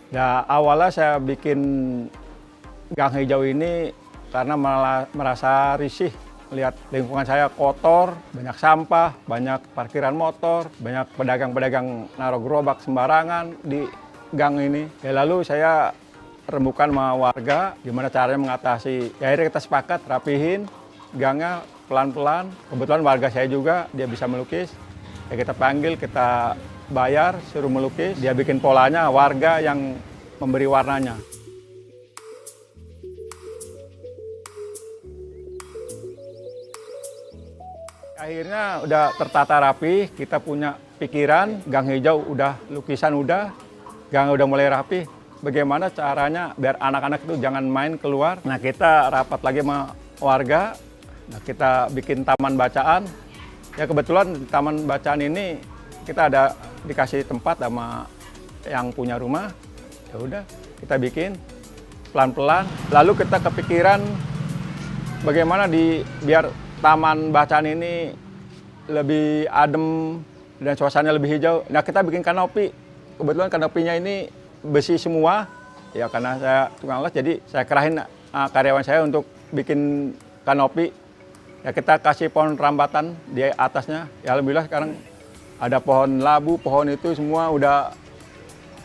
Ya, awalnya saya bikin gang hijau ini karena merasa risih melihat lingkungan saya kotor, banyak sampah, banyak parkiran motor, banyak pedagang-pedagang naruh gerobak sembarangan di gang ini. Ya, lalu saya rembukan sama warga gimana caranya mengatasi. Ya, akhirnya kita sepakat rapihin gangnya pelan-pelan. Kebetulan warga saya juga dia bisa melukis. Ya, kita panggil, kita bayar, suruh melukis. Dia bikin polanya, warga yang memberi warnanya. Akhirnya udah tertata rapi, kita punya pikiran, gang hijau udah, lukisan udah, gang udah mulai rapi. Bagaimana caranya biar anak-anak itu jangan main keluar. Nah, kita rapat lagi sama warga, nah, kita bikin taman bacaan. Ya, kebetulan di taman bacaan ini kita ada dikasih tempat sama yang punya rumah. Ya udah, kita bikin pelan-pelan. Lalu kita kepikiran bagaimana biar taman bacaan ini lebih adem dan suasananya lebih hijau. Nah, kita bikin kanopi. Kebetulan kanopinya ini besi semua. Ya, karena saya tukang las, jadi saya kerahin karyawan saya untuk bikin kanopi. Ya, kita kasih pohon rambatan di atasnya. Ya, alhamdulillah sekarang ada pohon labu, pohon itu semua udah,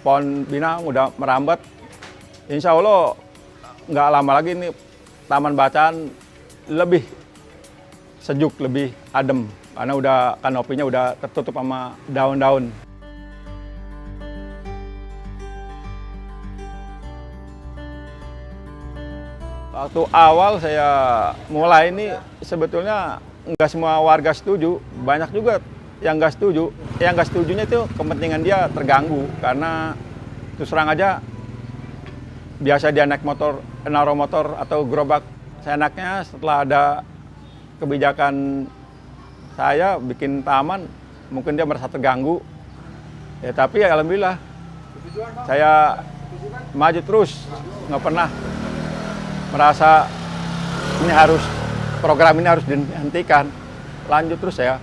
pohon pinang udah merambat. Insya Allah nggak lama lagi nih taman bacaan lebih sejuk, lebih adem. Karena udah kanopinya udah tertutup sama daun-daun. Waktu awal saya mulai ini sebetulnya nggak semua warga setuju. Banyak juga yang nggak setuju. Yang nggak setujunya itu kepentingan dia terganggu. Karena terus terang aja biasa dia naik motor, naruh motor atau gerobak seenaknya. Setelah ada kebijakan saya bikin taman, mungkin dia merasa terganggu. Ya, tapi ya alhamdulillah saya maju terus, nggak pernah merasa program ini harus dihentikan. Lanjut terus saya.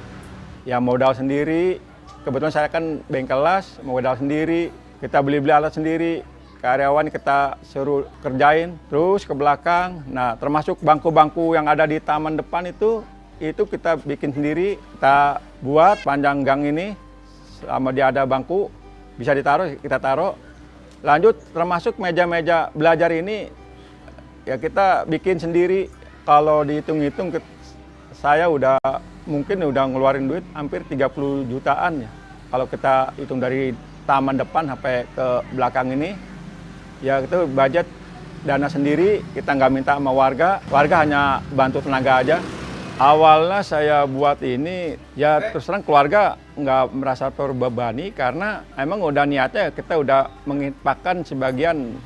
Ya, modal sendiri, kebetulan saya kan bengkel las, modal sendiri, kita beli-beli alat sendiri, karyawan kita suruh kerjain, terus ke belakang. Nah, termasuk bangku-bangku yang ada di taman depan itu kita bikin sendiri, kita buat panjang gang ini, selama dia ada bangku, bisa ditaruh, kita taruh. Lanjut, termasuk meja-meja belajar ini, ya kita bikin sendiri. Kalau dihitung-hitung, saya mungkin udah ngeluarin duit hampir 30 jutaan ya. Kalau kita hitung dari taman depan sampai ke belakang ini, ya itu budget dana sendiri, kita nggak minta sama warga hanya bantu tenaga aja. Awalnya saya buat ini, ya terus terang keluarga nggak merasa terbebani karena emang udah niatnya kita udah menginfakkan sebagian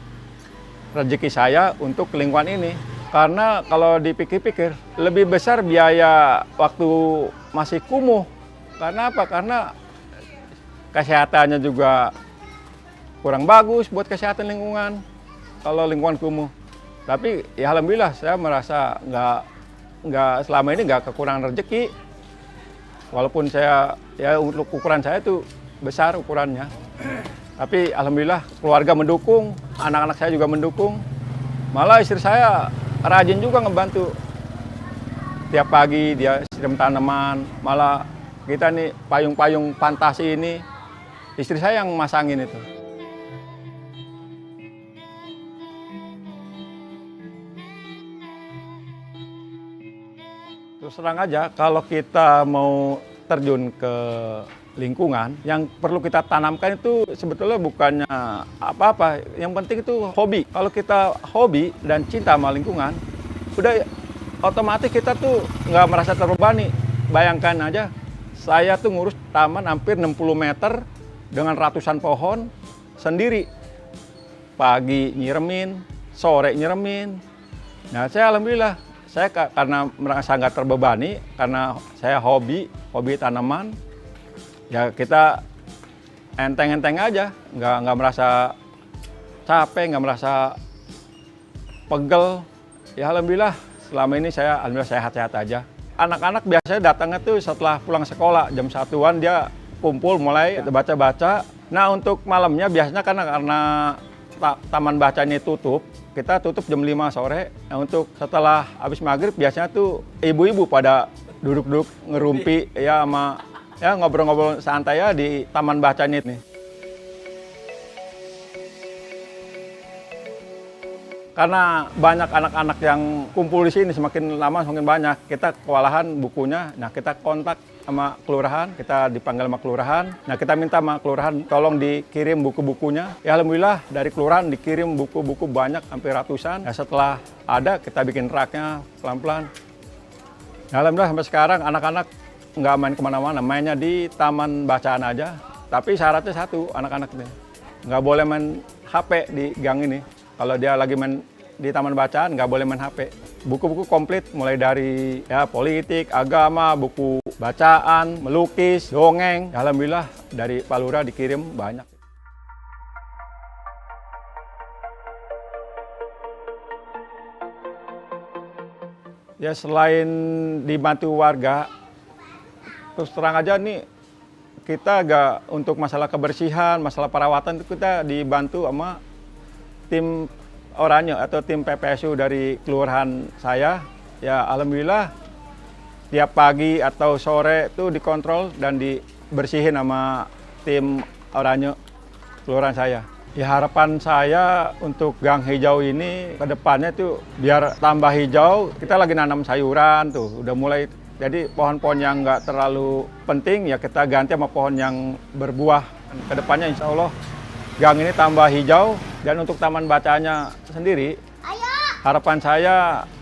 rezeki saya untuk lingkungan ini. Karena kalau dipikir-pikir lebih besar biaya waktu masih kumuh. Karena apa? Karena kesehatannya juga kurang bagus buat kesehatan lingkungan kalau lingkungan kumuh. Tapi ya alhamdulillah saya merasa nggak selama ini nggak kekurangan rezeki. Walaupun saya ya untuk ukuran saya itu besar ukurannya. Tapi alhamdulillah keluarga mendukung, anak-anak saya juga mendukung. Malah istri saya rajin juga ngebantu. Tiap pagi dia siram tanaman, malah kita nih payung-payung fantasi ini istri saya yang masangin itu. Terus terang aja, kalau kita mau terjun ke lingkungan, yang perlu kita tanamkan itu sebetulnya bukannya apa-apa. Yang penting itu hobi. Kalau kita hobi dan cinta sama lingkungan, udah otomatis kita tuh nggak merasa terbebani. Bayangkan aja, saya tuh ngurus taman hampir 60 meter dengan ratusan pohon sendiri. Pagi nyiremin, sore nyiremin. Nah, saya alhamdulillah, saya karena merasa nggak terbebani, karena saya hobi tanaman, ya kita enteng-enteng aja, nggak merasa capek, nggak merasa pegel. Ya alhamdulillah, selama ini saya alhamdulillah sehat-sehat aja. Anak-anak biasanya datangnya tuh setelah pulang sekolah, jam 1-an dia kumpul mulai baca-baca. Nah, untuk malamnya biasanya karena taman baca ini tutup, kita tutup jam 5 sore. Nah, untuk setelah habis maghrib biasanya tuh ibu-ibu pada duduk-duduk ngerumpi ya sama ya ngobrol-ngobrol santai ya di taman baca ini nih. Karena banyak anak-anak yang kumpul di sini, semakin lama semakin banyak. Kita kewalahan bukunya, nah kita kontak sama kelurahan, kita dipanggil sama kelurahan. Nah kita minta sama kelurahan tolong dikirim buku-bukunya. Ya alhamdulillah dari kelurahan dikirim buku-buku banyak, hampir ratusan. Nah setelah ada kita bikin raknya pelan-pelan. Nah, alhamdulillah sampai sekarang anak-anak nggak main kemana-mana, mainnya di taman bacaan aja. Tapi syaratnya satu, anak-anak ini nggak boleh main HP di gang ini. Kalau dia lagi main di taman bacaan, nggak boleh main HP. Buku-buku komplit, mulai dari ya politik, agama, buku bacaan, melukis, dongeng. Alhamdulillah dari Pak Lurah dikirim banyak. Ya selain dibantu warga, terus terang aja nih, kita agak untuk masalah kebersihan, masalah perawatan itu kita dibantu sama tim oranye atau tim PPSU dari kelurahan saya. Ya alhamdulillah tiap pagi atau sore itu dikontrol dan dibersihin sama tim oranye kelurahan saya. Ya harapan saya untuk Gang Hijau ini ke depannya tuh biar tambah hijau. Kita lagi nanam sayuran tuh, udah mulai. Jadi pohon-pohon yang nggak terlalu penting ya kita ganti sama pohon yang berbuah. Ke depannya insya Allah gang ini tambah hijau. Dan untuk taman bacanya sendiri, harapan saya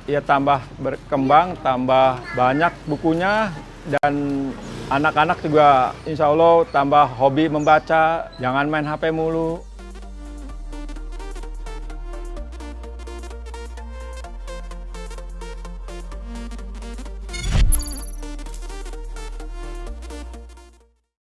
ya tambah berkembang, tambah banyak bukunya, dan anak-anak juga insya Allah tambah hobi membaca, jangan main HP mulu.